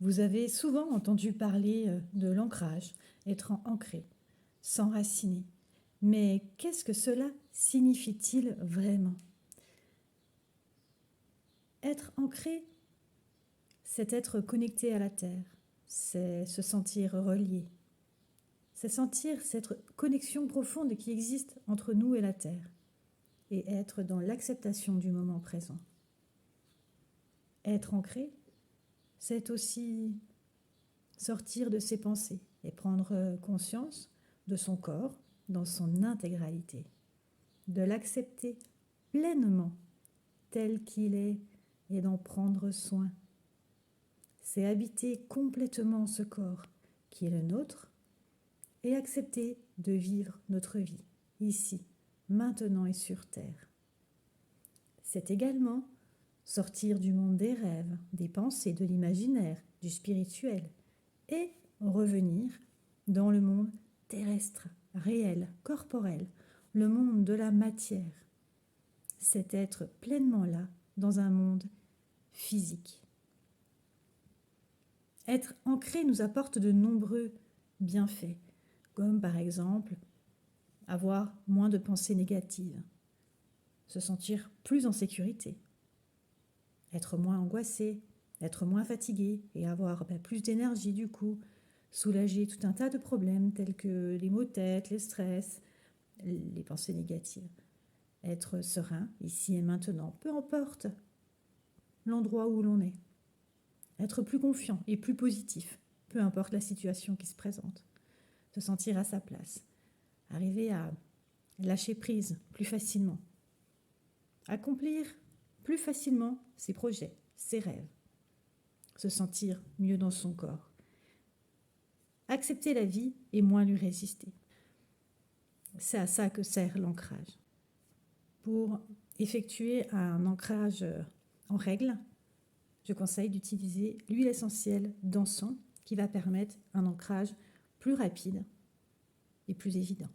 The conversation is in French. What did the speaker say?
Vous avez souvent entendu parler de l'ancrage, être ancré, s'enraciner. Mais qu'est-ce que cela signifie-t-il vraiment? Être ancré, c'est être connecté à la terre, c'est se sentir relié, c'est sentir cette connexion profonde qui existe entre nous et la terre et être dans l'acceptation du moment présent. Être ancré, c'est aussi sortir de ses pensées et prendre conscience de son corps dans son intégralité, de l'accepter pleinement tel qu'il est et d'en prendre soin. C'est habiter complètement ce corps qui est le nôtre et accepter de vivre notre vie ici, maintenant et sur Terre. C'est également sortir du monde des rêves, des pensées, de l'imaginaire, du spirituel et revenir dans le monde terrestre, réel, corporel, le monde de la matière. C'est être pleinement là dans un monde physique. Être ancré nous apporte de nombreux bienfaits, comme par exemple avoir moins de pensées négatives, se sentir plus en sécurité, être moins angoissé, être moins fatigué et avoir plus d'énergie du coup, soulager tout un tas de problèmes tels que les maux de tête, les stress, les pensées négatives. Être serein ici et maintenant, peu importe l'endroit où l'on est. Être plus confiant et plus positif, peu importe la situation qui se présente. Se sentir à sa place. Arriver à lâcher prise plus facilement. Accomplir plus facilement ses projets, ses rêves. Se sentir mieux dans son corps. Accepter la vie et moins lui résister. C'est à ça que sert l'ancrage. Pour effectuer un ancrage en règle, je conseille d'utiliser l'huile essentielle d'encens qui va permettre un ancrage plus rapide et plus évident.